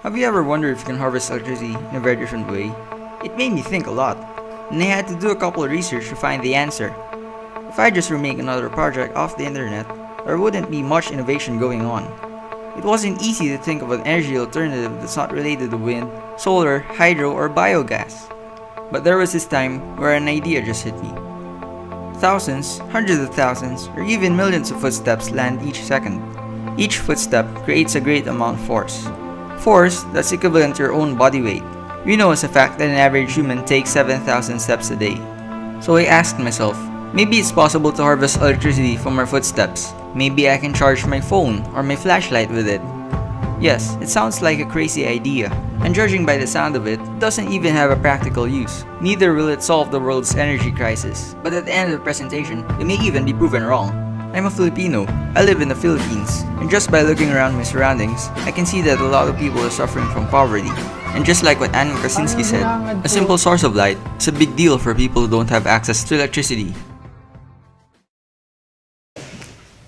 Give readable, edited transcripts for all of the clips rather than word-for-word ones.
Have you ever wondered if you can harvest electricity in a very different way? It made me think a lot, and I had to do a couple of research to find the answer. If I just remake another project off the internet, there wouldn't be much innovation going on. It wasn't easy to think of an energy alternative that's not related to wind, solar, hydro, or biogas. But there was this time where an idea just hit me. Thousands, hundreds of thousands, or even millions of footsteps land each second. Each footstep creates a great amount of force. Force that's equivalent to your own body weight. We know as a fact that an average human takes 7,000 steps a day. So I asked myself, maybe it's possible to harvest electricity from our footsteps. Maybe I can charge my phone or my flashlight with it. Yes, it sounds like a crazy idea, and judging by the sound of it, doesn't even have a practical use. Neither will it solve the world's energy crisis. But at the end of the presentation, it may even be proven wrong. I'm a Filipino. I live in the Philippines, and just by looking around my surroundings, I can see that a lot of people are suffering from poverty. And just like what Anne Kaczynski said, a simple source of light is a big deal for people who don't have access to electricity.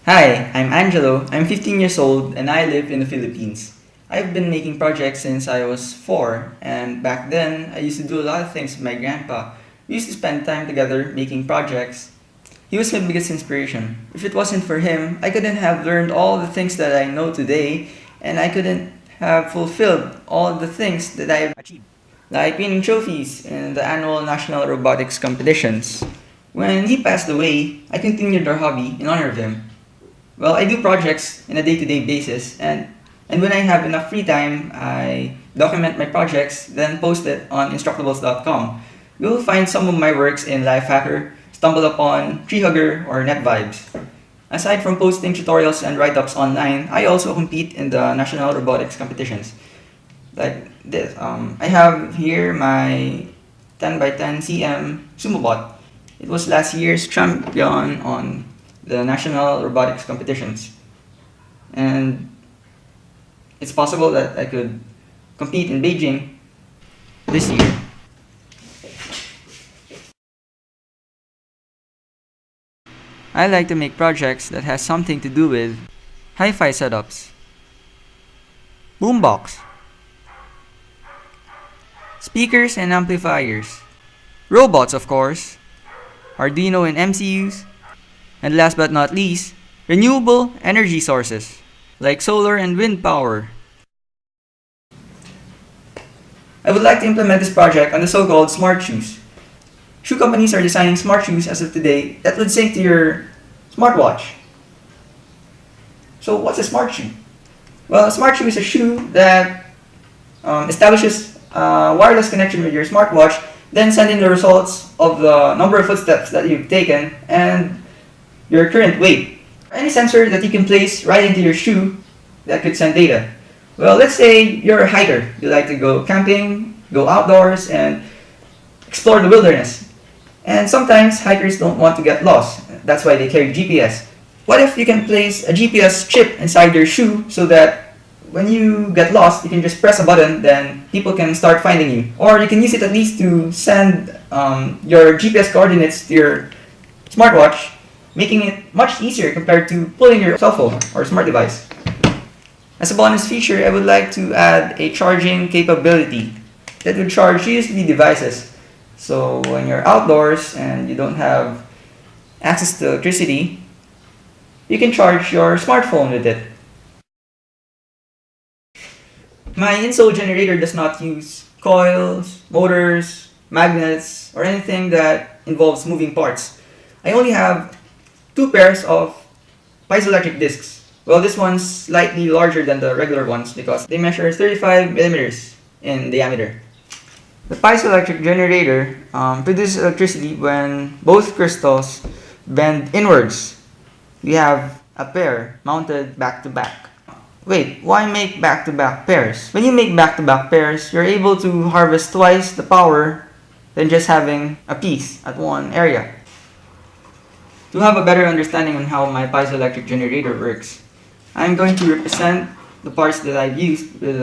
Hi, I'm Angelo. I'm 15 years old and I live in the Philippines. I've been making projects since I was 4, and back then I used to do a lot of things with my grandpa. We used to spend time together making projects. He was my biggest inspiration. If it wasn't for him, I couldn't have learned all the things that I know today, and I couldn't have fulfilled all the things that I've achieved, like winning trophies in the annual national robotics competitions. When he passed away, I continued our hobby in honor of him. Well, I do projects on a day-to-day basis, and when I have enough free time, I document my projects, then post it on Instructables.com. You'll find some of my works in Lifehacker, StumbleUpon, Treehugger, or NetVibes. Aside from posting tutorials and write-ups online, I also compete in the national robotics competitions. Like this, I have here my 10x10 cm SumoBot. It was last year's champion on the national robotics competitions. And it's possible that I could compete in Beijing this year. I like to make projects that has something to do with hi-fi setups, boombox, speakers and amplifiers, robots of course, Arduino and MCUs, and last but not least, renewable energy sources like solar and wind power. I would like to implement this project on the so-called smart shoes. Shoe companies are designing smart shoes as of today that would sync to your smartwatch. So what's a smart shoe? Well, a smart shoe is a shoe that establishes a wireless connection with your smartwatch, then sending the results of the number of footsteps that you've taken and your current weight. Any sensor that you can place right into your shoe that could send data. Well, let's say you're a hiker. You like to go camping, go outdoors, and explore the wilderness. And sometimes hikers don't want to get lost. That's why they carry GPS. What if you can place a GPS chip inside your shoe so that when you get lost, you can just press a button, then people can start finding you. Or you can use it at least to send your GPS coordinates to your smartwatch, making it much easier compared to pulling your cell phone or smart device. As a bonus feature, I would like to add a charging capability that would charge USB devices. So when you're outdoors and you don't have access to electricity, you can charge your smartphone with it. My insole generator does not use coils, motors, magnets, or anything that involves moving parts. I only have 2 pairs of piezoelectric discs. Well, this one's slightly larger than the regular ones because they measure 35 millimeters in diameter. The piezoelectric generator produces electricity when both crystals bend inwards. We have a pair mounted back to back. Wait, why make back-to-back pairs? When you make back-to-back pairs, you're able to harvest twice the power than just having a piece at one area. To have a better understanding on how my piezoelectric generator works, I'm going to represent the parts that I've used with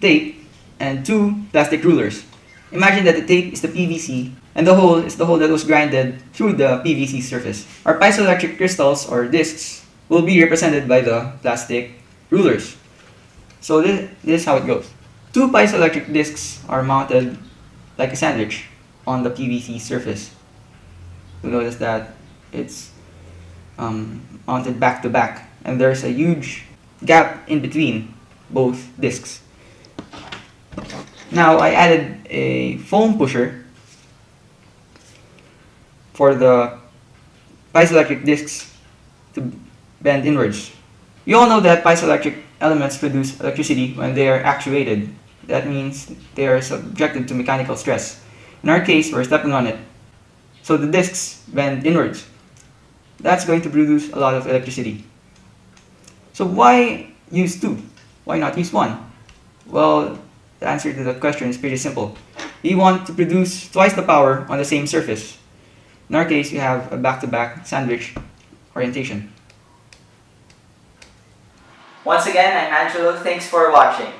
tape and 2 plastic rulers. Imagine that the tape is the PVC and the hole is the hole that was grinded through the PVC surface. Our piezoelectric crystals or discs will be represented by the plastic rulers. So this is how it goes. Two piezoelectric discs are mounted like a sandwich on the PVC surface. You'll notice that it's mounted back to back, and there's a huge gap in between both discs. Now I added a foam pusher for the piezoelectric discs to bend inwards. You all know that piezoelectric elements produce electricity when they are actuated. That means they are subjected to mechanical stress. In our case, we're stepping on it. So the discs bend inwards. That's going to produce a lot of electricity. So why use two? Why not use one? Well, the answer to that question is pretty simple. We want to produce twice the power on the same surface. In our case, we have a back-to-back sandwich orientation. Once again, I'm Angelo. Thanks for watching.